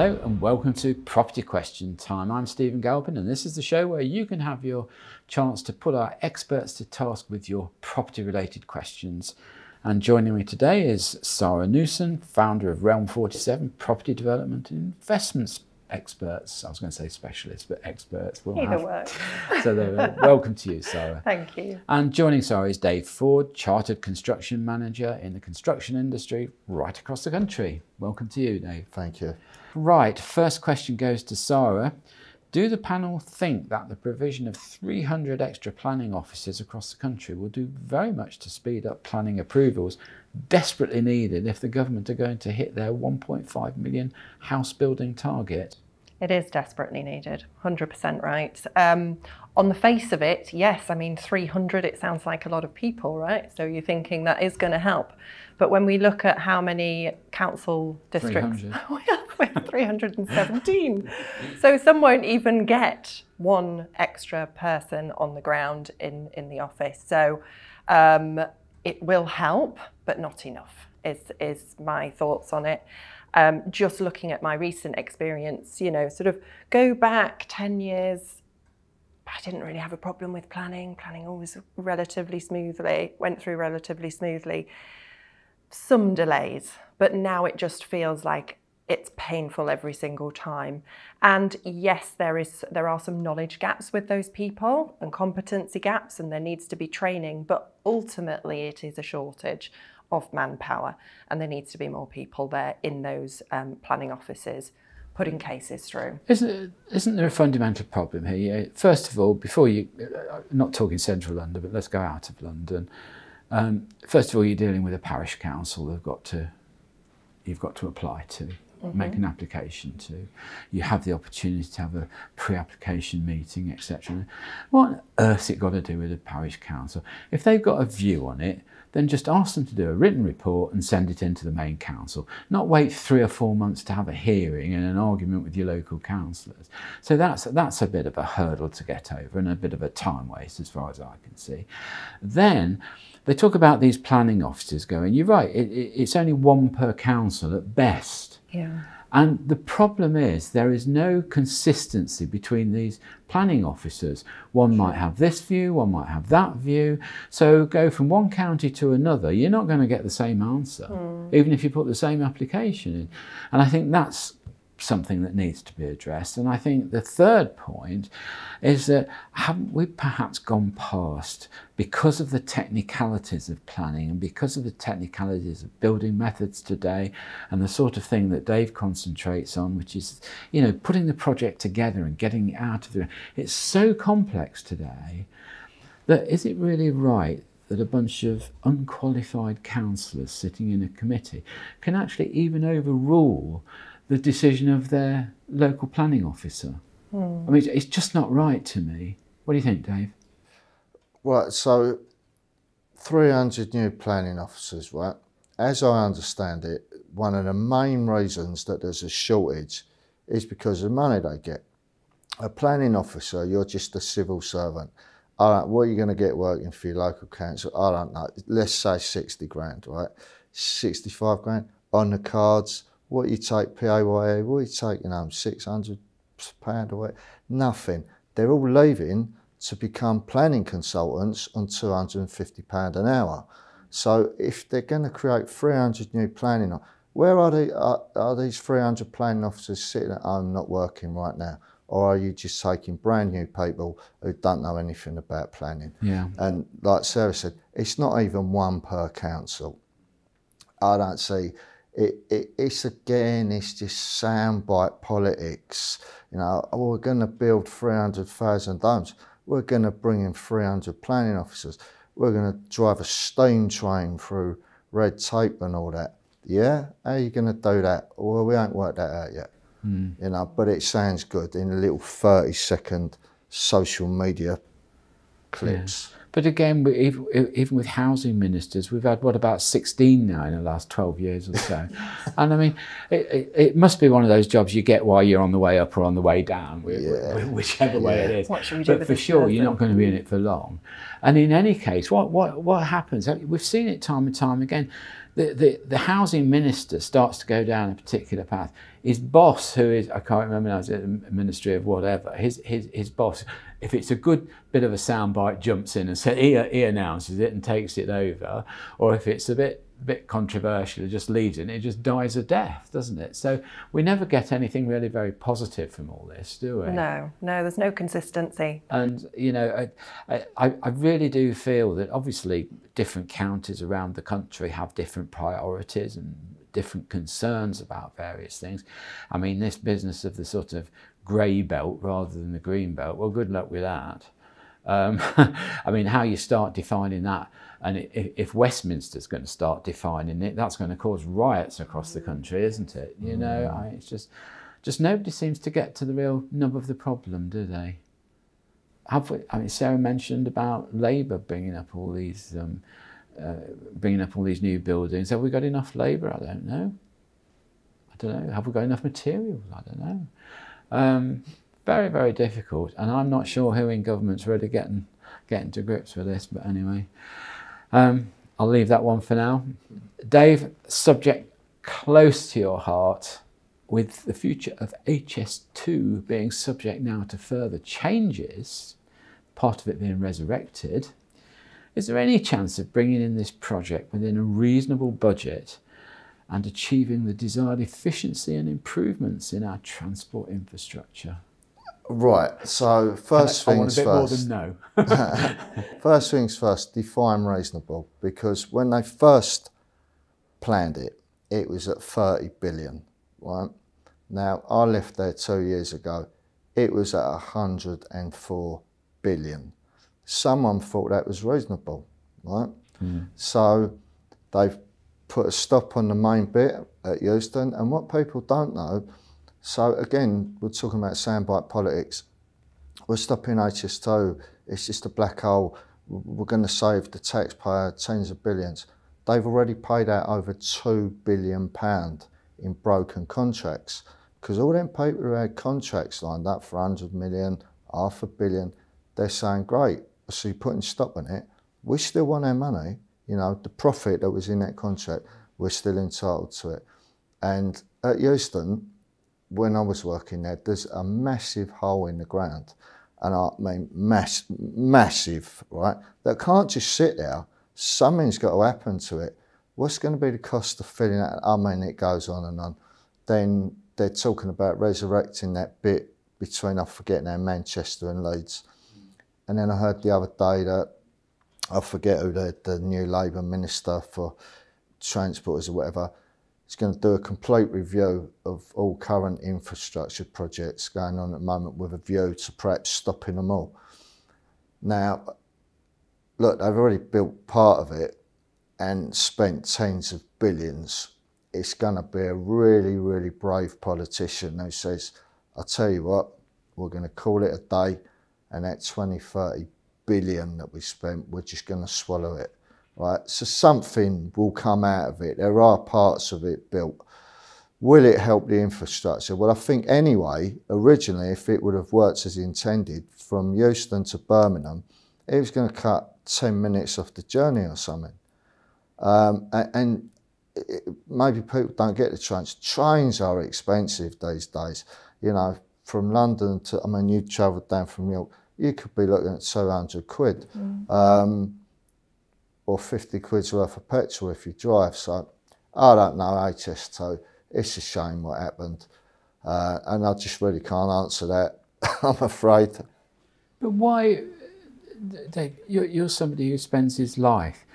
Hello and welcome to Property Question Time. I'm Stephen Galpin and this is the show where you can have your chance to put our experts to task with your property related questions. And joining me today is Sara Newson, founder of Realm 47 Property Development and Investments Experts. I was going to say specialists, but experts will Either works. So welcome to you, Sara. Thank you. And joining Sara is Dave Forde, Chartered Construction Manager in the construction industry right across the country. Welcome to you, Dave. Thank you. Right, first question goes to Sara. Do the panel think that the provision of 300 extra planning officers across the country will do very much to speed up planning approvals desperately needed if the government are going to hit their 1.5 million house building target? It is desperately needed, 100% right. On the face of it, yes, I mean 300, it sounds like a lot of people, right? So you're thinking that is going to help. But when we look at how many council districts, we have 317. So some won't even get one extra person on the ground in the office. So it will help, but not enough is my thoughts on it. Just looking at my recent experience, you know, sort of go back 10 years, I didn't really have a problem with planning. Planning always went through relatively smoothly. Some delays, but now it just feels like it's painful every single time. And yes, there are some knowledge gaps with those people and competency gaps, and there needs to be training, but ultimately it is a shortage of manpower, and there needs to be more people there in those planning offices putting cases through. Isn't there a fundamental problem here? First of all, before you, not talking central London, but let's go out of London. First of all, you're dealing with a parish council you've got to apply to, make an application to. You have the opportunity to have a pre-application meeting, etc. What on earth's it got to do with a parish council? If they've got a view on it, then just ask them to do a written report and send it into the main council. Not wait 3 or 4 months to have a hearing and an argument with your local councillors. So that's a bit of a hurdle to get over and a bit of a time waste as far as I can see. Then they talk about these planning officers going, you're right, it's only one per council at best. Yeah. And the problem is there is no consistency between these planning officers. One might have this view, one might have that view. So go from one county to another, you're not going to get the same answer, even if you put the same application in. And I think that's something that needs to be addressed. And I think the third point is that haven't we perhaps gone past, because of the technicalities of planning and because of the technicalities of building methods today and the sort of thing that Dave concentrates on, which is, you know, putting the project together and getting it out of the, it's so complex today that is it really right that a bunch of unqualified councillors sitting in a committee can actually even overrule the decision of their local planning officer? I mean, it's just not right to me. What do you think, Dave? Right, so 300 new planning officers, right? As I understand it, one of the main reasons that there's a shortage is because of the money they get. A planning officer, you're just a civil servant. What are you going to get working for your local council? I don't know. Let's say 60 grand, right? 65 grand on the cards. What you take PAYE, what you take, you know, £600 or what? Nothing. They're all leaving to become planning consultants on £250 an hour. So if they're going to create 300 new planning, where are these 300 planning officers sitting at home not working right now? Or are you just taking brand new people who don't know anything about planning? Yeah. And like Sarah said, it's not even one per council. I don't see. It's just soundbite politics. You know, oh, we're going to build 300,000 homes. We're going to bring in 300 planning officers. We're going to drive a steam train through red tape and all that. Yeah, how are you going to do that? Well, we ain't worked that out yet. You know, but it sounds good in a little 30-second social media clips. Yeah. But again, even with housing ministers, we've had, what, about 16 now in the last 12 years or so. And I mean, it must be one of those jobs you get while you're on the way up or on the way down, whichever way it is. What should we do but for sure, you're not going to be in it for long. And in any case, what happens? We've seen it time and time again. the housing minister starts to go down a particular path. His boss, who is, I can't remember now, is it the Ministry of whatever, his boss, if it's a good bit of a soundbite, jumps in and says, he announces it and takes it over, or if it's a bit controversial, it just leaves it and it just dies a death, doesn't it? So we never get anything really very positive from all this, do we? No, there's no consistency. And, you know, I really do feel that obviously different counties around the country have different priorities and different concerns about various things. I mean, this business of the sort of grey belt rather than the green belt, well, good luck with that. I mean, how you start defining that, and if Westminster's going to start defining it, that's going to cause riots across the country, isn't it? You know, it's just nobody seems to get to the real nub of the problem, do they? Have we? I mean, Sarah mentioned about Labour bringing up all these new buildings. Have we got enough labour? I don't know. Have we got enough materials? I don't know. Very, very difficult, and I'm not sure who in government's really getting to grips with this, but anyway, I'll leave that one for now. Dave, subject close to your heart, with the future of HS2 being subject now to further changes, part of it being resurrected, is there any chance of bringing in this project within a reasonable budget and achieving the desired efficiency and improvements in our transport infrastructure? Right, so first things I want a first. bit more than no. First things first, define reasonable, because when they first planned it, it was at 30 billion, right? Now, I left there 2 years ago, it was at 104 billion. Someone thought that was reasonable, right? So they've put a stop on the main bit at Euston, and what people don't know, so again, we're talking about soundbite politics. We're stopping HS2. It's just a black hole. We're going to save the taxpayer tens of billions. They've already paid out over £2 billion in broken contracts, because all them people who had contracts lined up for 100 million, £500 million, they're saying, great, so you're putting a stop on it. We still want our money. You know, the profit that was in that contract, we're still entitled to it. And at Euston, when I was working there, there's a massive hole in the ground, and I mean massive, right? That can't just sit there. Something's got to happen to it. What's going to be the cost of filling that? I mean, it goes on and on. Then they're talking about resurrecting that bit between, I forget now, Manchester and Leeds. And then I heard the other day that, I forget who the new Labour Minister for Transport or whatever, is going to do a complete review of all current infrastructure projects going on at the moment with a view to perhaps stopping them all. Now, look, they've already built part of it and spent tens of billions. It's going to be a really, really brave politician who says, I'll tell you what, we're going to call it a day, and that 20, 30 billion that we spent, we're just going to swallow it. Right, so something will come out of it. There are parts of it built. Will it help the infrastructure? Well, I think anyway, originally, if it would have worked as intended, from Euston to Birmingham, it was going to cut 10 minutes off the journey or something. Maybe people don't get the trains. Trains are expensive these days. You know, from London to, I mean, you travelled down from York, you could be looking at 200 quid. Or 50 quid's worth of petrol if you drive. So I don't know, HS2, it's a shame what happened. And I just really can't answer that, I'm afraid. But why, Dave, you're somebody who spends his life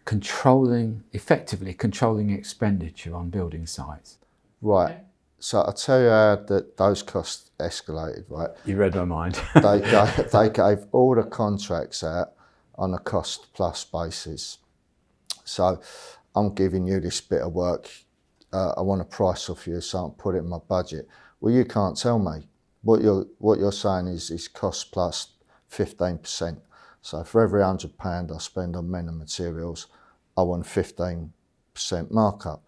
effectively controlling expenditure on building sites. Right, so I'll tell you how those costs escalated, right? You read my mind. They gave all the contracts out on a cost plus basis. So I'm giving you this bit of work, I want a price off you, so I'll put it in my budget. Well, you can't tell me. What you're saying is cost plus 15%. So for every £100 I spend on men and materials, I want 15% markup.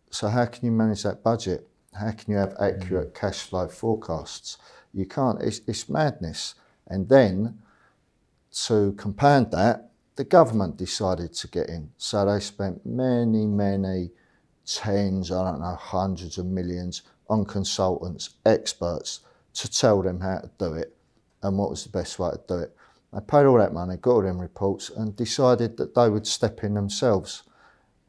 So how can you manage that budget? How can you have accurate cash flow forecasts? You can't, it's madness. And then, to compound that, the government decided to get in. So they spent many tens, I don't know, hundreds of millions on consultants, experts, to tell them how to do it and what was the best way to do it. They paid all that money, got all them reports, and decided that they would step in themselves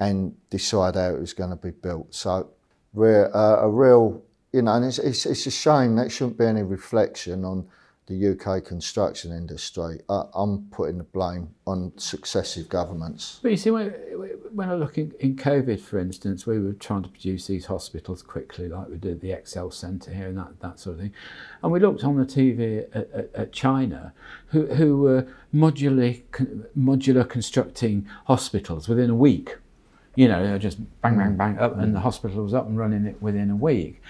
and decide how it was going to be built. So we're a real, you know, and it's a shame that shouldn't be any reflection on the UK construction industry. I'm putting the blame on successive governments. But you see, when I look in COVID, for instance, we were trying to produce these hospitals quickly, like we did the Excel Centre here and that sort of thing. And we looked on the TV at China, who were modular constructing hospitals within a week. You know, just bang up, and the hospital was up and running within a week.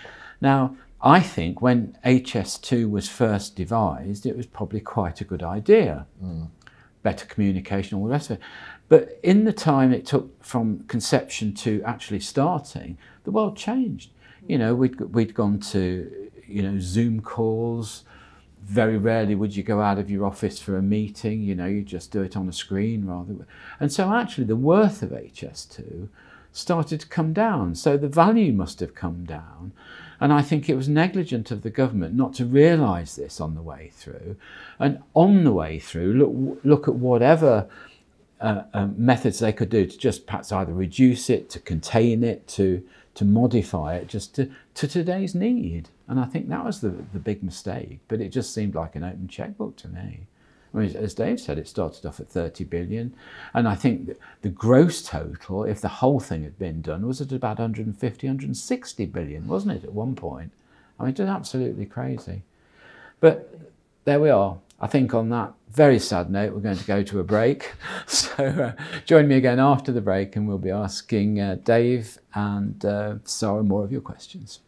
Now, I think when HS2 was first devised, it was probably quite a good idea. Better communication, all the rest of it. But in the time it took from conception to actually starting, the world changed. You know, we'd gone to, you know, Zoom calls. Very rarely would you go out of your office for a meeting. You know, you just do it on a screen rather. And so actually the worth of HS2 started to come down. So the value must have come down. And I think it was negligent of the government not to realise this on the way through. And on the way through, look at whatever methods they could do to just perhaps either reduce it, to contain it, to modify it just to today's need. And I think that was the big mistake. But it just seemed like an open checkbook to me. I mean, as Dave said, it started off at 30 billion. And I think that the gross total, if the whole thing had been done, was at about 150, 160 billion, wasn't it, at one point? I mean, it was absolutely crazy. But there we are. I think on that very sad note, we're going to go to a break. So join me again after the break and we'll be asking Dave and Sara more of your questions.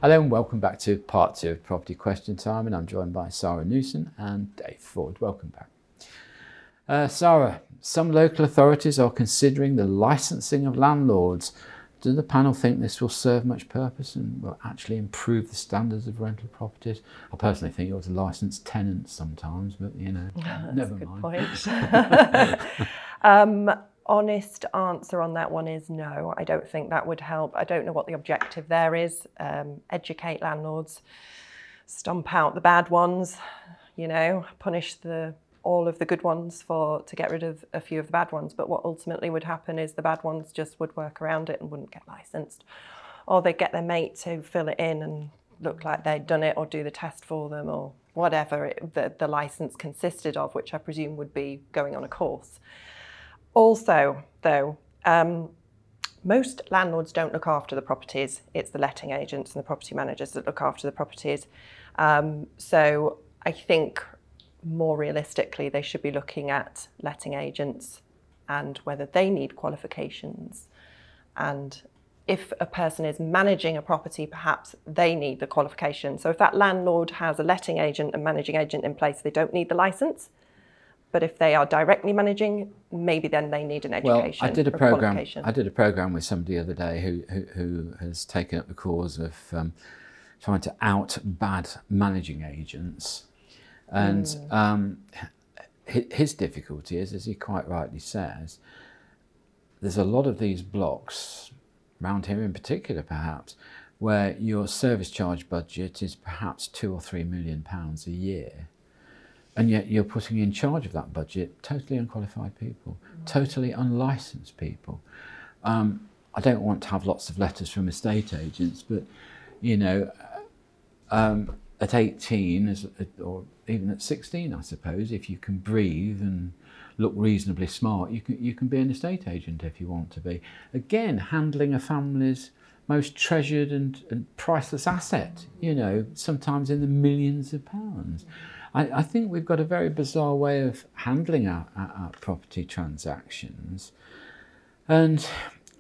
Hello and welcome back to part 2 of Property Question Time, and I'm joined by Sara Newson and Dave Forde. Welcome back. Sara, some local authorities are considering the licensing of landlords. Do the panel think this will serve much purpose and will actually improve the standards of rental properties? I personally think it ought to license tenants sometimes, but you know, never mind. That's a good point. Honest answer on that one is no. I don't think that would help. I don't know what the objective there is. Educate landlords, stomp out the bad ones, you know, punish all of the good ones to get rid of a few of the bad ones. But what ultimately would happen is the bad ones just would work around it and wouldn't get licensed. Or they'd get their mate to fill it in and look like they'd done it or do the test for them or whatever the license consisted of, which I presume would be going on a course. Also, though, most landlords don't look after the properties. It's the letting agents and the property managers that look after the properties. So I think more realistically, they should be looking at letting agents and whether they need qualifications. And if a person is managing a property, perhaps they need the qualification. So if that landlord has a letting agent and managing agent in place, they don't need the license. But if they are directly managing, maybe then they need an education. Well, I did a program with somebody the other day who has taken up the cause of trying to out bad managing agents, and his difficulty is, as he quite rightly says, there's a lot of these blocks around here in particular, perhaps, where your service charge budget is perhaps £2 or £3 million a year. And yet you're putting in charge of that budget totally unqualified people, totally unlicensed people. I don't want to have lots of letters from estate agents, but, you know, at 18, or even at 16, I suppose, if you can breathe and look reasonably smart, you can be an estate agent if you want to be. Again, handling a family's most treasured and priceless asset, you know, sometimes in the millions of pounds. I think we've got a very bizarre way of handling our property transactions. And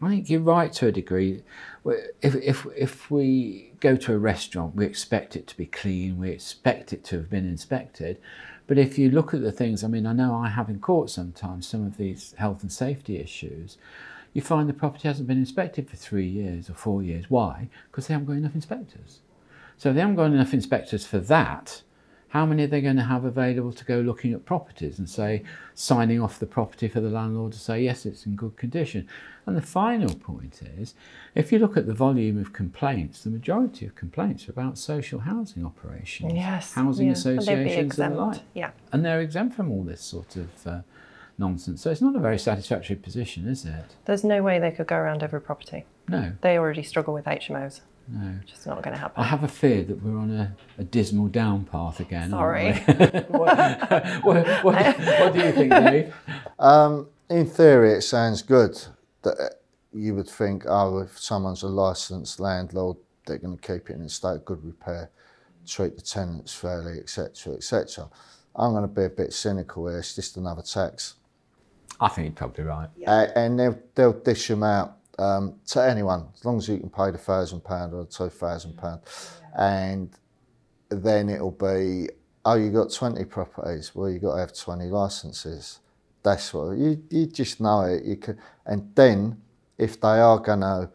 I think you're right to a degree. If we go to a restaurant, we expect it to be clean, we expect it to have been inspected. But if you look at the things, I mean, I know I have in court sometimes some of these health and safety issues, you find the property hasn't been inspected for 3 years or 4 years. Why? Because they haven't got enough inspectors. So if they haven't got enough inspectors for that, How many are they going to have available to go looking at properties and say, signing off the property for the landlord to say, yes, it's in good condition? And the final point is, if you look at the volume of complaints, the majority of complaints are about social housing operations, Yes, housing associations and the like. Yeah. And they're exempt from all this sort of nonsense. So it's not a very satisfactory position, is it? There's no way they could go around every property. No. They already struggle with HMOs. No. Just not going to happen. I have a fear that we're on a dismal down path again. Sorry. What do you think, Dave? In theory, it sounds good. That you would think, oh, if someone's a licensed landlord, they're going to keep it in a state of good repair, treat the tenants fairly, etc., etc. I'm going to be a bit cynical here. It's just another tax. I think you're probably right. Yeah. And they'll dish them out to anyone, as long as you can pay the £1,000 or £2,000. And then it'll be, oh, you got 20 properties. Well, you got to have 20 licenses. That's what you just know it. You can, and then if they are going to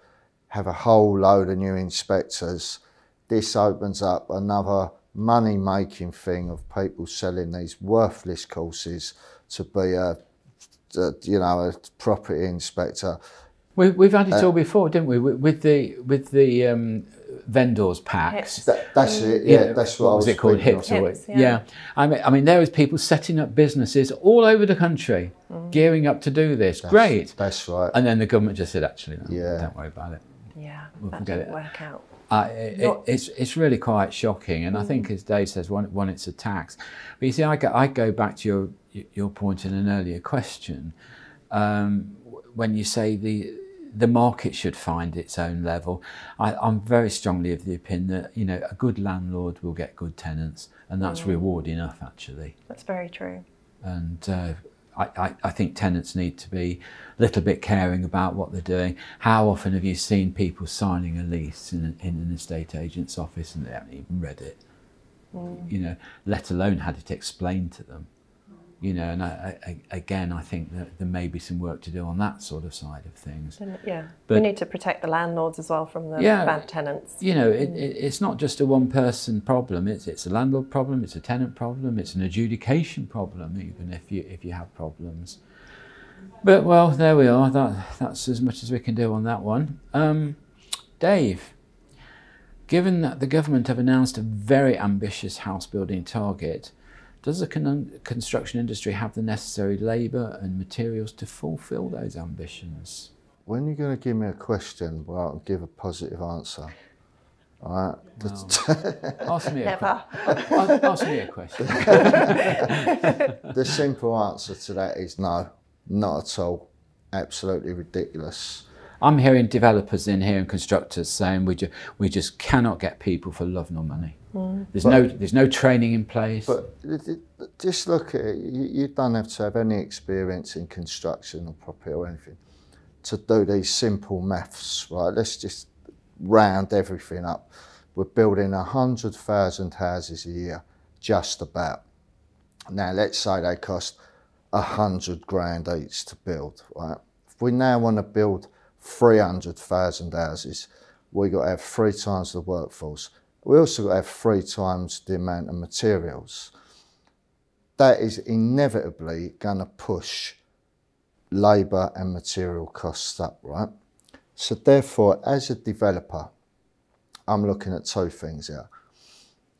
have a whole load of new inspectors, this opens up another money-making thing of people selling these worthless courses to be a property inspector. We've had it all before, didn't we? With the vendors packs. That's it. Yeah, that's what was it called? Hips. Yeah. I mean, there was people setting up businesses all over the country, gearing up to do this. Great. That's right. And then the government just said, actually, no, don't worry about it. Yeah, we'll that forget didn't it. work out. It's really quite shocking, and I think, as Dave says, one it's a tax. But you see, I go back to your point in an earlier question, when you say the market should find its own level. I'm very strongly of the opinion that a good landlord will get good tenants, and that's reward enough, actually. That's very true. And I think tenants need to be a little bit caring about what they're doing. How often have you seen people signing a lease in an estate agent's office and they haven't even read it? Let alone had it explained to them. And I think that there may be some work to do on that sort of side of things. Yeah, but we need to protect the landlords as well from the bad tenants. It's not just a one-person problem. It's a landlord problem. It's a tenant problem. It's an adjudication problem, even if you have problems. But well, there we are. That's as much as we can do on that one. Dave, given that the government have announced a very ambitious house building target, does the construction industry have the necessary labour and materials to fulfil those ambitions? When you're going to give me a question, well, I'll give a positive answer. All right? Well, ask me a question. The simple answer to that is no, not at all. Absolutely ridiculous. I'm hearing developers in here and constructors saying we just cannot get people for love nor money. There's no training in place. But just look at it. You don't have to have any experience in construction or property or anything to do these simple maths, right? Let's just round everything up. We're building 100,000 houses a year, just about. Now, let's say they cost 100 grand each to build, right? If we now want to build 300,000 houses, we've got to have 3 times the workforce. We also got to have 3 times the amount of materials. That is inevitably going to push labour and material costs up, right? So therefore, as a developer, I'm looking at 2 things here.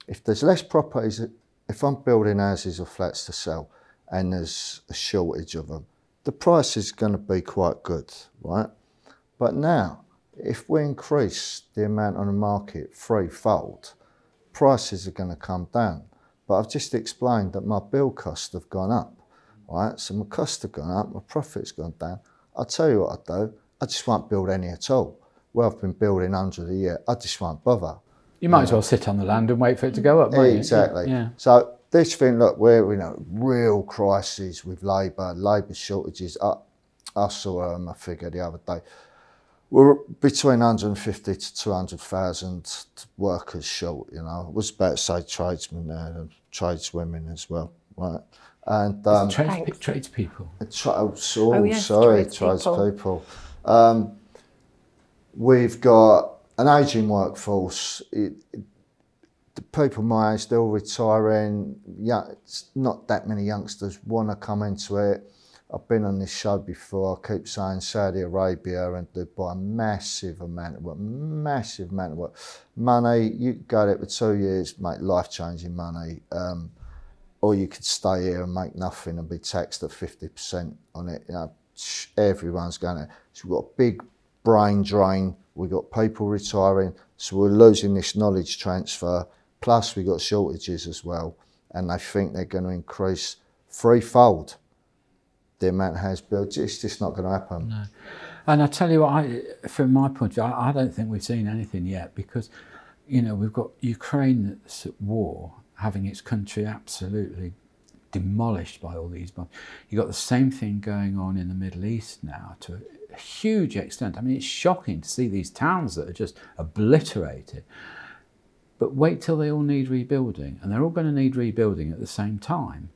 If there's less properties, if I'm building houses or flats to sell and there's a shortage of them, the price is going to be quite good, right? But now, if we increase the amount on the market 3-fold, prices are going to come down. But I've just explained that my build costs have gone up, right? So my costs have gone up, my profit's gone down. I'll tell you what I do, I just won't build any at all. Well, I've been building 100 a year, I just won't bother. You might as well sit on the land and wait for it to go up, mightn't you? Exactly. Yeah. So this thing, look, we're real crises with labour shortages. I saw a figure the other day. We're between 150 to 200,000 workers short, I was about to say tradesmen and tradeswomen as well, right? And tradespeople. Tradespeople. We've got an ageing workforce. the people my age, they're all retiring. Yeah, it's not that many youngsters want to come into it. I've been on this show before. I keep saying Saudi Arabia and Dubai, massive amount of work, massive amount of work. Money, you go there for 2 years, make life-changing money, or you could stay here and make nothing and be taxed at 50% on it. You know, everyone's going to. So we've got a big brain drain. We've got people retiring, so we're losing this knowledge transfer. Plus, we've got shortages as well, and they think they're going to increase threefold the amount of house builds. It's just not going to happen. No. And I tell you what, from my point of view, I don't think we've seen anything yet, because, you know, we've got Ukraine that's at war, having its country absolutely demolished by all these bombs. You've got the same thing going on in the Middle East now to a huge extent. I mean, it's shocking to see these towns that are just obliterated. But wait till they all need rebuilding, and they're all going to need rebuilding at the same time.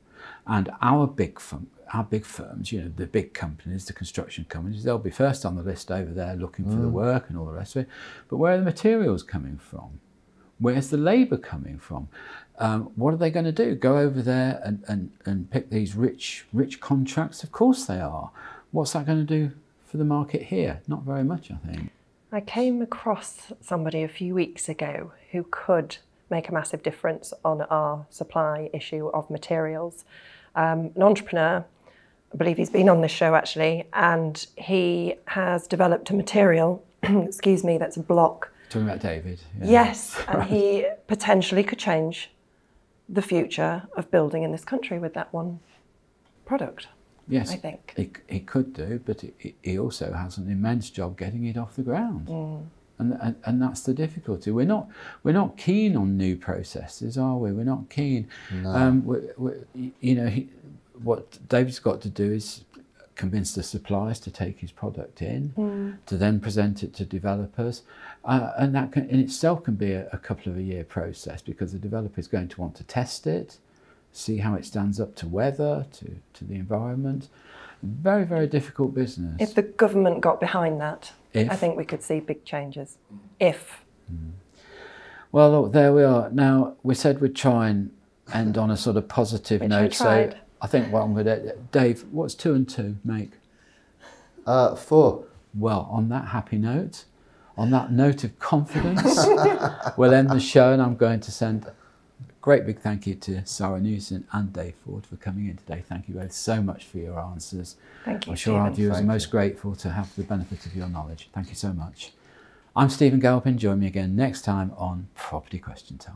And our big firms, you know, the big companies, the construction companies, they'll be first on the list over there looking for the work and all the rest of it. But where are the materials coming from? Where's the labour coming from? What are they going to do? Go over there and pick these rich contracts? Of course they are. What's that going to do for the market here? Not very much, I think. I came across somebody a few weeks ago who could make a massive difference on our supply issue of materials. An entrepreneur, I believe he's been on this show actually, and he has developed a material, excuse me, that's a block. Talking about David. Yeah. Yes, and he potentially could change the future of building in this country with that one product. Yes, I think he could do, but he also has an immense job getting it off the ground, and that's the difficulty. We're not keen on new processes, are we? We're not keen. No. You know, what David's got to do is convince the suppliers to take his product in, to then present it to developers, and that in itself can be a couple of a year process, because the developer is going to want to test it, see how it stands up to weather, to the environment. Very, very difficult business. If the government got behind that, I think we could see big changes. If. Well, look, there we are. Now, we said we'd try and end on a sort of positive note. So I think what I'm going to... Dave, what's 2 and 2 make? 4. Well, on that happy note, on that note of confidence, we'll end the show, and I'm going to send a great big thank you to Sara Newson and Dave Forde for coming in today. Thank you both so much for your answers. Thank you, I'm sure our viewers are most grateful to have the benefit of your knowledge. Thank you so much. I'm Stephen Galpin. Join me again next time on Property Question Time.